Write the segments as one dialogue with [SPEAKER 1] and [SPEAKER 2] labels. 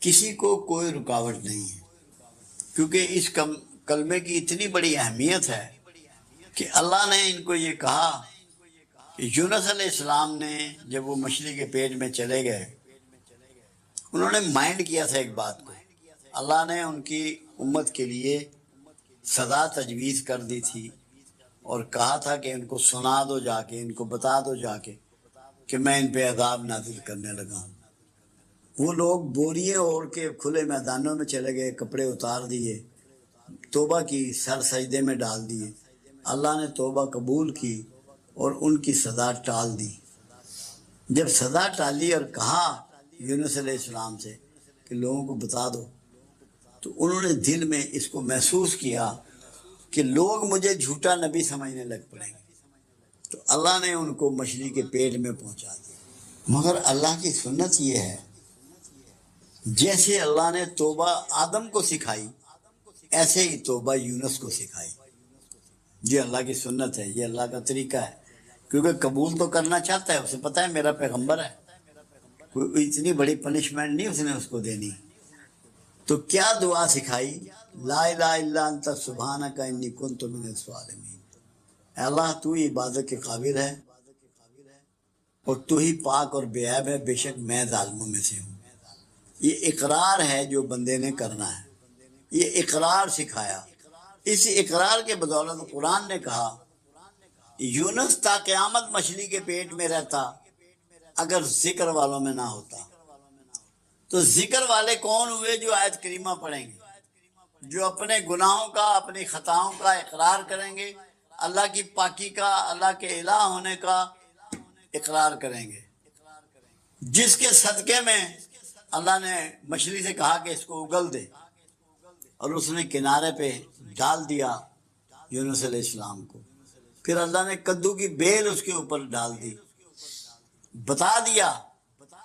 [SPEAKER 1] کسی کو کوئی رکاوٹ نہیں ہے، کیونکہ اس کلمے کی اتنی بڑی اہمیت ہے کہ اللہ نے ان کو یہ کہا کہ یونس علیہ السلام نے جب وہ مچھلی کے پیٹ میں چلے گئے، انہوں نے مائنڈ کیا تھا ایک بات کو، اللہ نے ان کی امت کے لیے سزا تجویز کر دی تھی اور کہا تھا کہ ان کو سنا دو جا کے، ان کو بتا دو جا کے کہ میں ان پہ عذاب نازل کرنے لگا ہوں۔ وہ لوگ بوریے اوڑھ کے کھلے میدانوں میں چلے گئے، کپڑے اتار دیے، توبہ کی، سر سجدے میں ڈال دیے۔ اللہ نے توبہ قبول کی اور ان کی سزا ٹال دی۔ جب سزا ٹالی اور کہا یونس علیہ السلام سے کہ لوگوں کو بتا دو، تو انہوں نے دل میں اس کو محسوس کیا کہ لوگ مجھے جھوٹا نبی سمجھنے لگ پڑیں گے، تو اللہ نے ان کو مچھلی کے پیٹ میں پہنچا دیا۔ مگر اللہ کی سنت یہ ہے، جیسے اللہ نے توبہ آدم کو سکھائی، ایسے ہی توبہ یونس کو سکھائی۔ یہ اللہ کی سنت ہے، یہ اللہ کا طریقہ ہے، کیونکہ قبول تو کرنا چاہتا ہے، اسے پتہ ہے میرا پیغمبر ہے، کوئی اتنی بڑی پنشمنٹ نہیں اس نے اس کو دینی۔ تو کیا دعا سکھائی؟ لا الہ الا انت سبحانک انی کنت من الظالمین۔ اے اللہ تو ہی عبادت کے قابل ہے اور تو ہی پاک اور بے عیب ہے، بے شک میں ظالموں میں سے ہوں۔ یہ اقرار ہے جو بندے نے کرنا ہے، یہ اقرار سکھایا۔ اس اقرار کے بدولت قرآن نے کہا یونس تا قیامت مچھلی کے پیٹ میں رہتا اگر ذکر والوں میں نہ ہوتا۔ تو ذکر والے کون ہوئے؟ جو آیت کریمہ پڑھیں گے، جو اپنے گناہوں کا، اپنی خطاؤں کا اقرار کریں گے، اللہ کی پاکی کا، اللہ کے الہ ہونے کا اقرار کریں گے، جس کے صدقے میں اللہ نے مچھلی سے کہا کہ اس کو اگل دے، اور اس نے کنارے پہ ڈال دیا یونس علیہ السلام کو۔ پھر اللہ نے کدو کی بیل اس کے اوپر ڈال دی، بتا دیا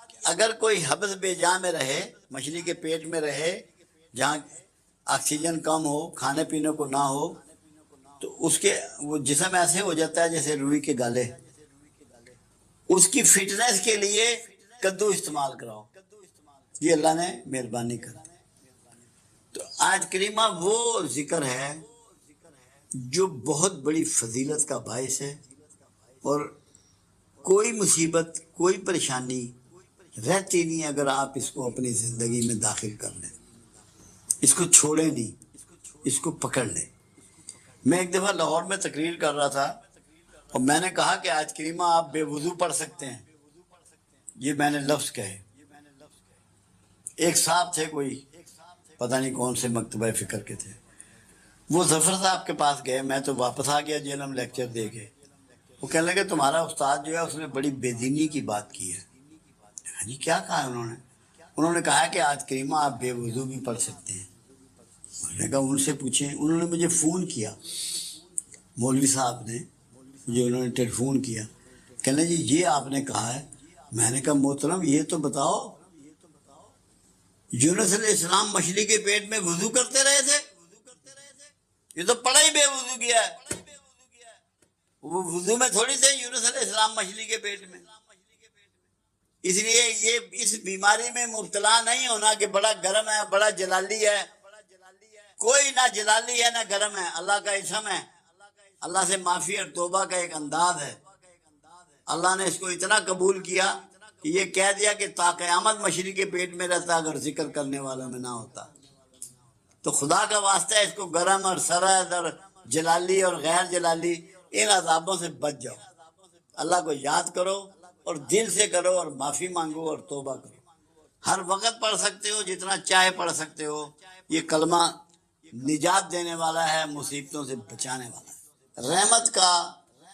[SPEAKER 1] کہ اگر کوئی حبس بے جا میں رہے، مچھلی کے پیٹ میں رہے، جہاں آکسیجن کم ہو، کھانے پینے کو نہ ہو، تو اس کے وہ جسم ایسے ہو جاتا ہے جیسے روئی کے گالے۔ اس کی فٹنس کے لیے کدو استعمال کراؤ، یہ اللہ نے مہربانی کر دی۔ تو آیت کریمہ وہ ذکر ہے جو بہت بڑی فضیلت کا باعث ہے، اور کوئی مصیبت، کوئی پریشانی رہتی نہیں اگر آپ اس کو اپنی زندگی میں داخل کر لیں، اس کو چھوڑیں نہیں، اس کو پکڑ لیں۔ میں ایک دفعہ لاہور میں تقریر کر رہا تھا اور میں نے کہا کہ آیت کریمہ آپ بے وضو پڑھ سکتے ہیں، یہ میں نے لفظ کہے۔ ایک صاحب تھے، کوئی پتہ نہیں کون سے مکتبہ فکر کے تھے، وہ ظفر صاحب کے پاس گئے، میں تو واپس آ گیا جیلم لیکچر دے کے۔ وہ کہنے لگے تمہارا استاد جو ہے اس نے بڑی بے دینی کی بات کی ہے۔ جی کیا کہا انہوں نے کہا کہ آیت کریمہ آپ بے وضو بھی پڑھ سکتے ہیں۔ میں نے کہا ان سے پوچھیں۔ انہوں نے مجھے فون کیا، مولوی صاحب نے مجھے انہوں نے ٹیلی فون کیا، کہنے جی یہ آپ نے کہا ہے۔ میں نے کہا محترم یہ تو بتاؤ یونس علیہ السلام مچھلی کے پیٹ میں وضو کرتے رہے تھے؟ یہ تو پڑا ہی بے وضو کیا ہے، وہ وضو میں تھوڑی تھے یونس علیہ السلام مچھلی کے پیٹ میں۔ اس لیے یہ اس بیماری میں مبتلا نہیں ہونا کہ بڑا گرم ہے، بڑا جلالی ہے۔ کوئی نہ جلالی ہے نہ گرم ہے، اللہ کا اسم ہے، اللہ سے معافی اور توبہ کا ایک انداز ہے۔ اللہ نے اس کو اتنا قبول کیا کہ یہ کہہ دیا کہ تا قیامت مچھلی کے پیٹ میں رہتا اگر ذکر کرنے والوں میں نہ ہوتا۔ تو خدا کا واسطہ ہے اس کو گرم اور سرد اور جلالی اور غیر جلالی ان عذابوں سے بچ جاؤ، اللہ کو یاد کرو اور دل سے کرو اور معافی مانگو اور توبہ کرو۔ ہر وقت پڑھ سکتے ہو، جتنا چاہے پڑھ سکتے ہو۔ یہ کلمہ نجات دینے والا ہے، مصیبتوں سے بچانے والا ہے۔ رحمت کا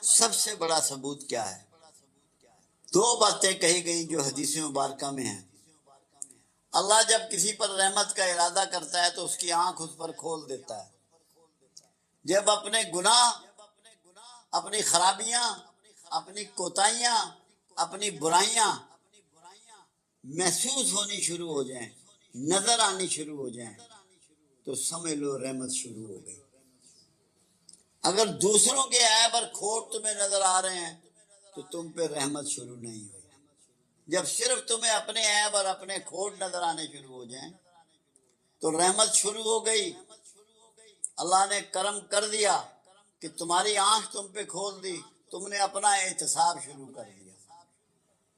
[SPEAKER 1] سب سے بڑا ثبوت کیا ہے؟ دو باتیں کہی گئی جو حدیث مبارکہ میں ہیں۔ اللہ جب کسی پر رحمت کا ارادہ کرتا ہے تو اس کی آنکھ اس پر کھول دیتا ہے۔ جب اپنے گناہ، اپنی خرابیاں، اپنی کوتاہیاں، اپنی برائیاں محسوس ہونی شروع ہو جائیں، نظر آنی شروع ہو جائیں، تو سمجھ لو رحمت شروع ہو گئی۔ اگر دوسروں کے عیب اور کھوٹ تمہیں نظر آ رہے ہیں تو تم پہ رحمت شروع نہیں ہوئی۔ جب صرف تمہیں اپنے عیب اور اپنے کھوٹ نظر آنے شروع ہو جائیں تو رحمت شروع ہو گئی. اللہ نے کرم کر دیا کہ تمہاری آنکھ تم پہ کھول دی، تم نے اپنا احتساب شروع کر دیا.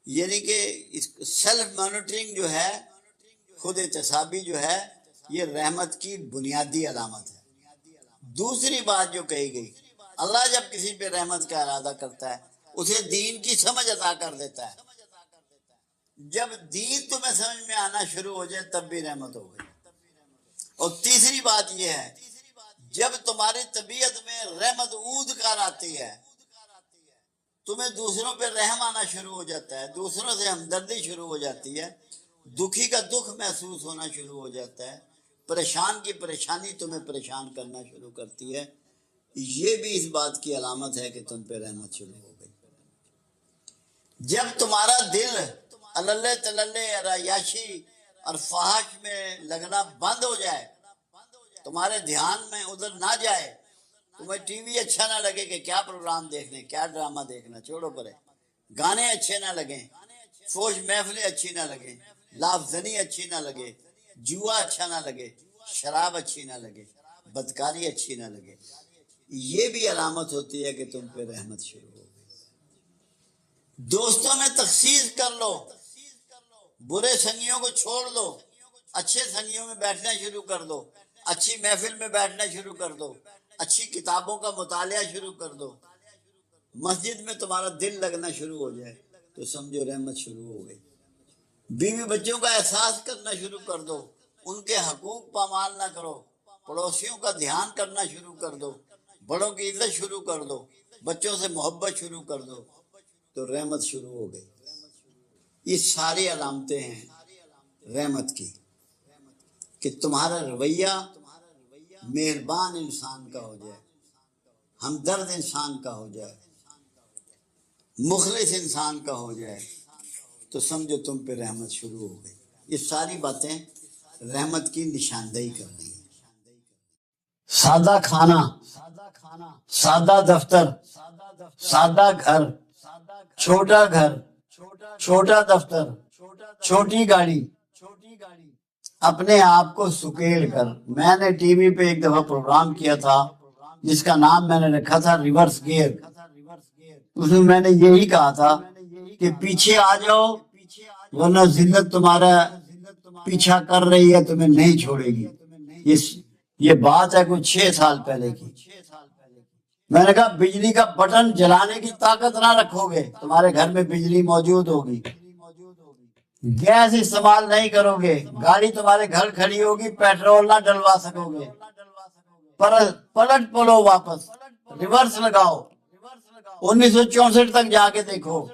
[SPEAKER 1] یعنی کہ سیلف مانیٹرنگ جو ہے، خود احتسابی جو ہے، یہ رحمت کی بنیادی علامت ہے. دوسری بات جو کہی گئی، اللہ جب کسی پہ رحمت کا ارادہ کرتا ہے اسے دین کی سمجھ عطا کر دیتا ہے. جب دین تمہیں سمجھ میں آنا شروع ہو جائے تب بھی رحمت ہو گئی. اور تیسری بات یہ ہے، جب تمہاری طبیعت میں رحمت عود کر آتی ہے، تمہیں دوسروں پہ رحم آنا شروع ہو جاتا ہے، دوسروں سے ہمدردی شروع ہو جاتی ہے، دکھی کا دکھ محسوس ہونا شروع ہو جاتا ہے، پریشان کی پریشانی تمہیں پریشان کرنا شروع کرتی ہے، یہ بھی اس بات کی علامت ہے کہ تم پہ رحمت شروع ہو گئی. جب تمہارا دل اللہ تللے عیاشی اور فحش میں لگنا بند ہو جائے، تمہارے دھیان میں ادھر نہ جائے، تمہیں ٹی وی اچھا نہ لگے کہ کیا پروگرام دیکھنے، کیا ڈرامہ دیکھنا، چھوڑو پرے، گانے اچھے نہ لگیں، فوش محفلیں اچھی نہ لگیں، لافزنی اچھی نہ لگے، جوا اچھا نہ لگے، شراب اچھی نہ لگے، بدکاری اچھی نہ لگے، یہ بھی علامت ہوتی ہے کہ تم پہ رحمت شروع ہو گئی. دوستوں میں تخصیص کر لو، برے سنگیوں کو چھوڑ دو، اچھے سنگیوں میں بیٹھنا شروع کر دو، اچھی محفل میں بیٹھنا شروع کر دو، اچھی کتابوں کا مطالعہ شروع کر دو، مسجد میں تمہارا دل لگنا شروع ہو جائے تو سمجھو رحمت شروع ہو گئی. بیوی بچوں کا احساس کرنا شروع کر دو، ان کے حقوق پامال نہ کرو، پڑوسیوں کا دھیان کرنا شروع کر دو، بڑوں کی عزت شروع کر دو، بچوں سے محبت شروع کر دو تو رحمت شروع ہو گئی. یہ ساری علامتیں ہیں رحمت کی، کہ تمہارا رویہ مہربان انسان کا ہو جائے، ہمدرد انسان کا ہو جائے، مخلص انسان کا ہو جائے تو سمجھو تم پہ رحمت شروع ہو گئی. یہ ساری باتیں رحمت کی نشاندہی کر رہی ہیں. سادہ کھانا، سادہ دفتر، سادہ گھر، چھوٹا گھر، چھوٹا دفتر، چھوٹی گاڑی، اپنے آپ کو سکیل کر. میں نے ٹی وی پہ ایک دفعہ پروگرام کیا تھا جس کا نام میں نے رکھا تھا ریورس گیئر. اس میں میں نے یہی کہا تھا کہ پیچھے آ جاؤ ورنہ زندت تمہارا پیچھا کر رہی ہے، تمہیں نہیں چھوڑے گی. یہ بات ہے کوئی 6 سال پہلے کی. میں نے کہا بجلی کا بٹن جلانے کی طاقت نہ رکھو گے، تمہارے گھر میں بجلی موجود ہوگی. گیس استعمال نہیں کرو گے، گاڑی تمہارے گھر کھڑی ہوگی، پیٹرول نہ ڈلوا سکو گے. پلٹ پلو، واپس ریورس لگاؤ. 1964 تک جا کے دیکھو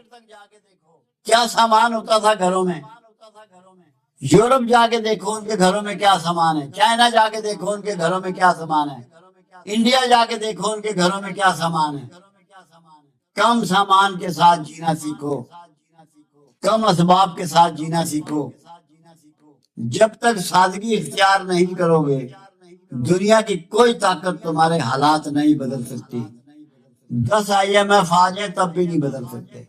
[SPEAKER 1] کیا سامان ہوتا تھا گھروں میں. یورپ جا کے دیکھو ان کے گھروں میں کیا سامان ہے، چائنا جا کے دیکھو ان کے گھروں میں کیا سامان ہے، انڈیا جا کے دیکھو ان کے گھروں میں کیا سامان ہے. کم سامان کے ساتھ جینا سیکھو، کم اسباب کے ساتھ جینا سیکھو. جب تک سادگی اختیار نہیں کرو گے دنیا کی کوئی طاقت تمہارے حالات نہیں بدل سکتی. 10 IMF آ جائے تب بھی نہیں بدل سکتے،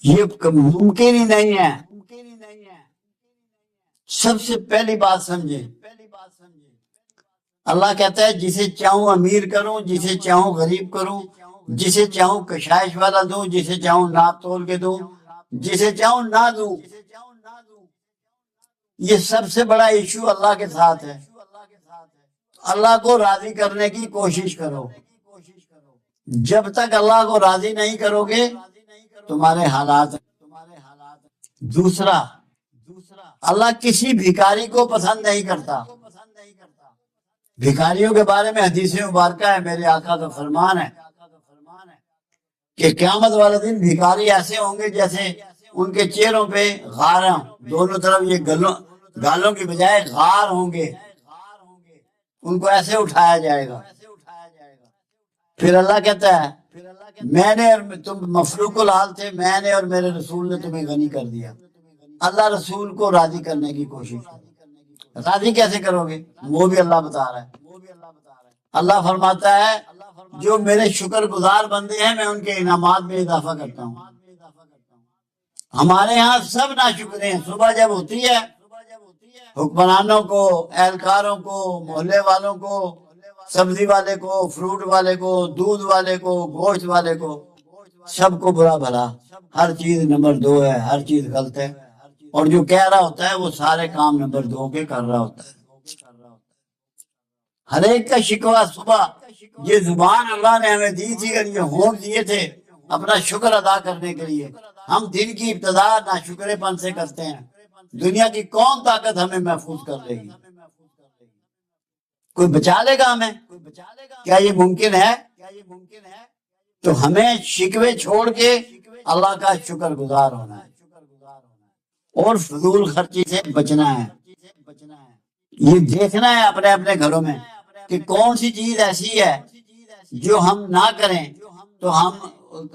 [SPEAKER 1] یہ ممکن ہی نہیں ہے. سب سے پہلی بات سمجھیں، اللہ کہتا ہے جسے چاہوں امیر کروں، جسے چاہوں غریب کروں، جسے چاہوں کشائش والا دوں، جسے چاہوں ناپ تول کے دوں، جسے چاہوں نہ دوں. یہ سب سے بڑا ایشو اللہ کے ساتھ ہے. اللہ کو راضی کرنے کی کوشش کرو. جب تک اللہ کو راضی نہیں کرو گے تمہارے حالات. دوسرا، اللہ کسی بھکاری کو پسند نہیں کرتا. بھکاریوں کے بارے میں حدیث مبارکہ ہے، میرے آقا کا فرمان ہے کہ قیامت والے دن بھکاری ایسے ہوں گے جیسے ان کے چہروں پہ غار ہوں، دونوں طرف یہ گالوں کی بجائے غار ہوں گے، ان کو ایسے اٹھایا جائے گا. پھر اللہ کہتا ہے میں نے اور تم مفلوق الحال تھے، میں نے اور میرے رسول نے تمہیں غنی کر دیا. اللہ رسول کو راضی کرنے کی کوشش کرو. راضی کیسے کرو گے وہ بھی اللہ بتا رہا ہے. اللہ فرماتا ہے جو میرے شکر گزار بندے ہیں میں ان کے انعامات میں اضافہ کرتا ہوں. ہمارے ہاں سب ناشکر ہیں. صبح جب ہوتی ہے حکمرانوں کو، اہلکاروں کو، محلے والوں کو، سبزی والے کو، فروٹ والے کو، دودھ والے کو، گوشت والے کو، سب کو برا بھلا. ہر چیز نمبر 2 ہے، ہر چیز غلط ہے. اور جو کہہ رہا ہوتا ہے وہ سارے کام نمبر 2 کے کر رہا ہوتا ہے. ہر ایک کا شکوہ صبح. یہ زبان اللہ نے ہمیں دی تھی اور یہ ہونٹ دیے تھے اپنا شکر ادا کرنے کے لیے. ہم دن کی ابتدا ناشکرے پن سے کرتے ہیں. دنیا کی کون طاقت ہمیں محفوظ کر لے گی؟ کوئی بچا لے گا ہمیں؟ کیا یہ ممکن ہے؟ تو ہمیں شکوے چھوڑ کے اللہ کا شکر گزار ہونا ہے اور فضول خرچی سے بچنا ہے. یہ دیکھنا ہے اپنے اپنے گھروں میں کہ کون سی چیز ایسی ہے جو ہم نہ کریں تو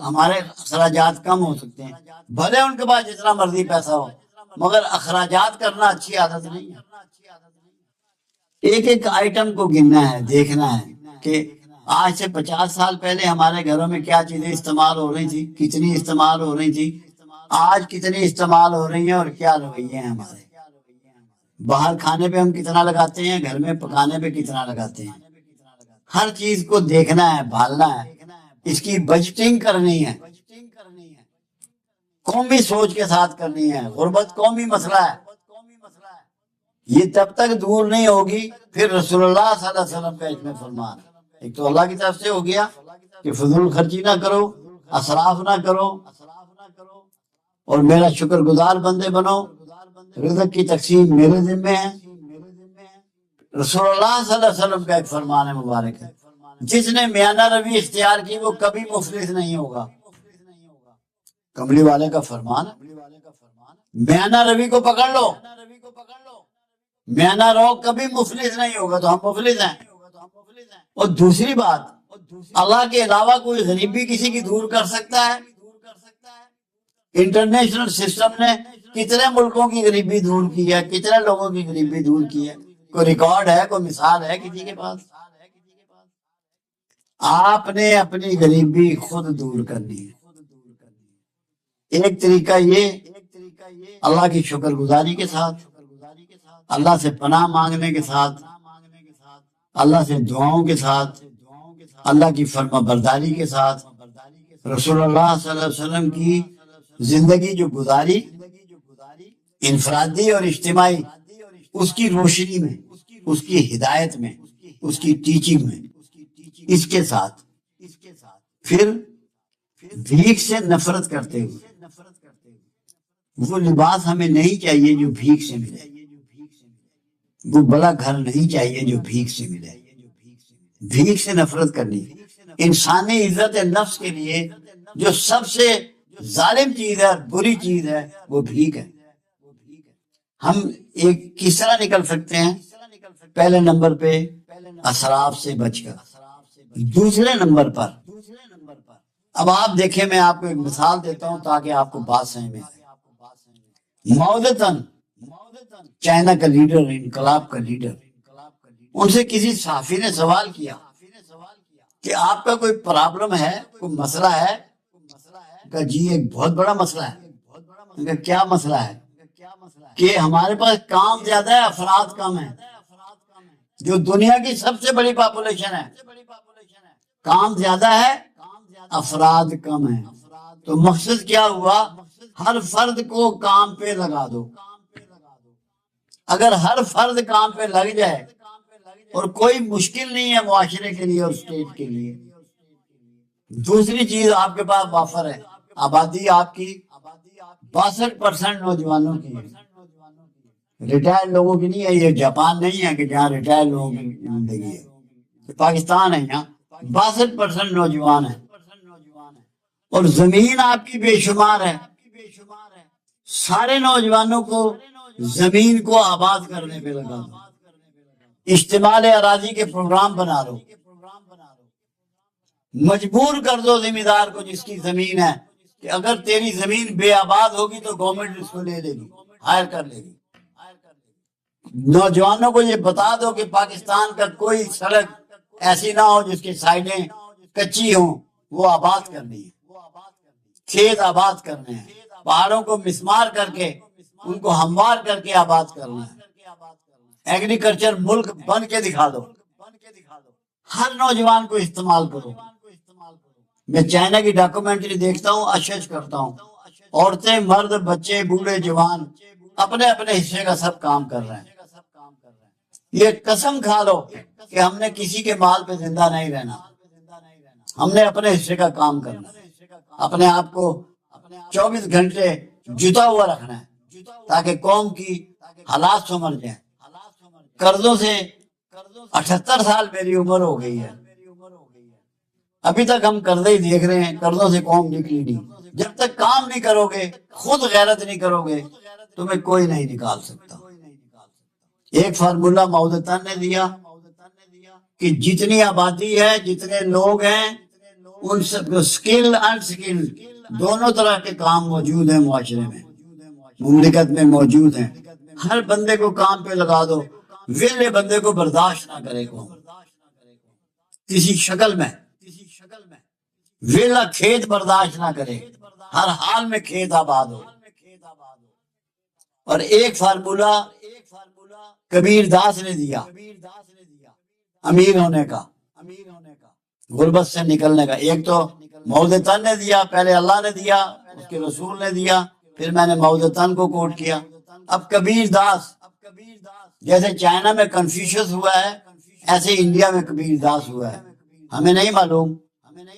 [SPEAKER 1] ہمارے اخراجات کم ہو سکتے ہیں. بھلے ان کے پاس جتنا مرضی پیسہ ہو مگر اخراجات کرنا اچھی عادت نہیں ہے. ایک ایک آئٹم کو گننا ہے، دیکھنا ہے کہ آج سے 50 سال پہلے ہمارے گھروں میں کیا چیزیں استعمال ہو رہی تھی، کتنی استعمال ہو رہی تھی، آج کتنی استعمال ہو رہی ہیں اور کیا رویے ہیں ہمارے. باہر کھانے پہ ہم کتنا لگاتے ہیں، گھر میں پکانے پہ کتنا لگاتے ہیں. ہر چیز کو دیکھنا ہے، بھالنا ہے، اس کی بجٹنگ کرنی ہے، قومی سوچ کے ساتھ کرنی ہے. غربت قومی مسئلہ ہے، یہ تب تک دور نہیں ہوگی. پھر رسول اللہ صلی اللہ علیہ وسلم کا اس میں فرمان، ایک تو اللہ کی طرف سے ہو گیا کہ فضول خرچی نہ کرو، اسراف نہ کرو اور میرا شکر گزار بندے بنو. رزق کی تقسیم میرے ذمہ ہے. رسول اللہ صلی اللہ علیہ وسلم کا ایک فرمان ہے مبارک ہے، جس نے میانہ روی اختیار کی وہ کبھی مفلس نہیں ہوگا. کملی والے کا فرمان ہے، میانہ روی کو پکڑ لو، میانہ رو کبھی مفلس نہیں ہوگا. تو ہم مفلس ہیں. اور دوسری بات، اللہ کے علاوہ کوئی غریبی کسی کی دور کر سکتا ہے؟ انٹرنیشنل سسٹم نے کتنے ملکوں کی غریبی دور کی ہے، کتنے لوگوں کی غریبی دور کی ہے؟ کوئی ریکارڈ ہے، کوئی مثال ہے کسی کے پاس؟ آپ نے اپنی غریبی خود دور کرنی ہے. ایک طریقہ یہ اللہ کی شکر گزاری کے ساتھ، اللہ سے پناہ مانگنے کے ساتھ، اللہ سے دعاؤں کے ساتھ، اللہ کی فرما برداری کے ساتھ. رسول اللہ صلی اللہ علیہ وسلم کی زندگی جو گزاری انفرادی اور اجتماعی، اس کی روشنی میں، اس کی ہدایت میں، اس کی ٹیچنگ میں، اس کے ساتھ پھر بھیک سے نفرت کرتے ہوئے، وہ لباس ہمیں نہیں چاہیے جو بھیک سے ملے، وہ بڑا گھر نہیں چاہیے جو بھیک سے ملے. بھیک سے نفرت کرنی. انسانی عزت نفس کے لیے جو سب سے ظالم چیز ہے، بری چیز ہے، وہ بھیک ہے. ہم ایک کس طرح نکل سکتے ہیں؟ پہلے نمبر پہ اسراف سے بچ کر. دوسرے نمبر پر اب آپ دیکھیں، میں آپ کو ایک مثال دیتا ہوں تاکہ آپ کو بات سمجھ میں آئے. ماؤ چائنا کا لیڈر، انقلاب کا لیڈر، ان سے کسی صحافی نے سوال کیا کہ آپ کا کوئی پرابلم ہے، کوئی مسئلہ ہے؟ کہا جی ایک بہت بڑا مسئلہ ہے. کہا کیا مسئلہ ہے؟ کہ ہمارے پاس کام زیادہ ہے، افراد کم ہیں. جو دنیا کی سب سے بڑی پاپولیشن ہے، کام زیادہ ہے، افراد کم ہیں. تو مقصد کیا ہوا؟ ہر فرد کو کام پہ لگا دو. اگر ہر فرد کام پہ لگ جائے اور کوئی مشکل نہیں ہے معاشرے کے لیے اور اسٹیٹ کے لیے. دوسری چیز آپ کے پاس وافر ہے، آبادی آپ کی 62% نوجوانوں کی ہے، ریٹائرڈ لوگوں کی نہیں ہے. یہ جاپان نہیں ہے کہ جہاں ریٹائرڈ لوگوں کی زندگی ہے، پاکستان ہے، یہاں 62% نوجوان ہیں. اور زمین آپ کی بے شمار ہے. سارے نوجوانوں کو زمین کو آباد کرنے پہ لگا دو. اشتمال اراضی کے پروگرام بنا لو. مجبور کر دو ذمہ دار کو جس کی زمین ہے کہ اگر تیری زمین بے آباد ہوگی تو گورنمنٹ اس کو لے لے گی، ہائر کر لے گی. نوجوانوں کو یہ بتا دو کہ پاکستان کا کوئی سڑک ایسی نہ ہو جس کی سائڈیں کچی ہوں، وہ آباد کرنی ہے، کھیت آباد کرنے ہیں. پہاڑوں کو مسمار کر کے ان کو ہموار کر کے آباد کرنا ہے۔ ایگریکلچر ملک بن کے دکھا دو، ہر نوجوان کو استعمال کرو۔ میں چائنا کی ڈاکومنٹری دیکھتا ہوں، اشش کرتا ہوں، عورتیں، مرد، بچے، بوڑھے، جوان اپنے اپنے حصے کا سب کام کر رہے ہیں۔ یہ قسم کھا لو کہ ہم نے کسی کے مال پہ زندہ نہیں رہنا، ہم نے اپنے حصے کا کام کرنا ہے، اپنے آپ کو 24 گھنٹے جتا ہوا رکھنا ہے تاکہ قوم کی حالات سمجھ جائیں۔ قرضوں سے 78 سال میری عمر ہو گئی ہے، ابھی تک ہم قرضے ہی دیکھ رہے ہیں، قرضوں سے قوم نکلی نہیں۔ جب تک کام نہیں کرو گے، خود غیرت نہیں کرو گے، تمہیں کوئی نہیں نکال سکتا۔ ایک فارمولہ ماؤ نے دیا کہ جتنی آبادی ہے، جتنے لوگ ہیں، ان سب کو سکل انسکل دونوں طرح کے کام موجود ہیں، معاشرے میں، مملکت میں موجود ہیں۔ ہر بندے کو کام پہ لگا دو، ویلے بندے کو برداشت نہ کرے قوم کسی شکل میں، ویلا کھیت برداشت نہ کرے، ہر حال میں کھیت آباد ہو۔ اور ایک فارمولہ کبیر داس نے دیا امیر ہونے کا، غربت سے نکلنے کا۔ ایک تو ماؤ نے دیا، پہلے اللہ نے دیا، اس کے رسول نے دیا، پھر میں نے ماؤ کو کوٹ کیا۔ اب کبیر داس، جیسے چائنا میں کنفیوشس ہوا ہے، ایسے انڈیا میں کبیر داس ہوا ہے۔ ہمیں نہیں معلوم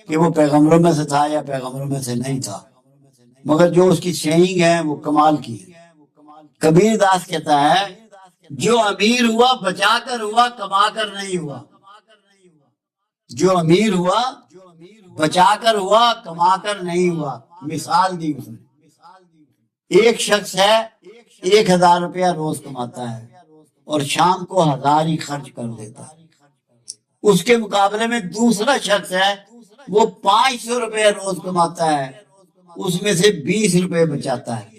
[SPEAKER 1] کہ وہ پیغمبروں میں سے تھا یا پیغمبروں میں سے نہیں تھا، مگر جو اس کی سیئنگ ہے وہ کمال کی ہے۔ کبیر داس کہتا ہے جو امیر ہوا بچا کر ہوا، کما کر نہیں ہوا۔ جو امیر ہوا بچا کر ہوا، کما کر نہیں ہوا۔ مثال دی اس نے، ایک شخص ہے 1000 روپیہ روز کماتا ہے اور شام کو 1000 ہی خرچ کر دیتا ہے۔ اس کے مقابلے میں دوسرا شخص ہے، وہ 500 روپے روز کماتا ہے، اس میں سے 20 روپے بچاتا ہے۔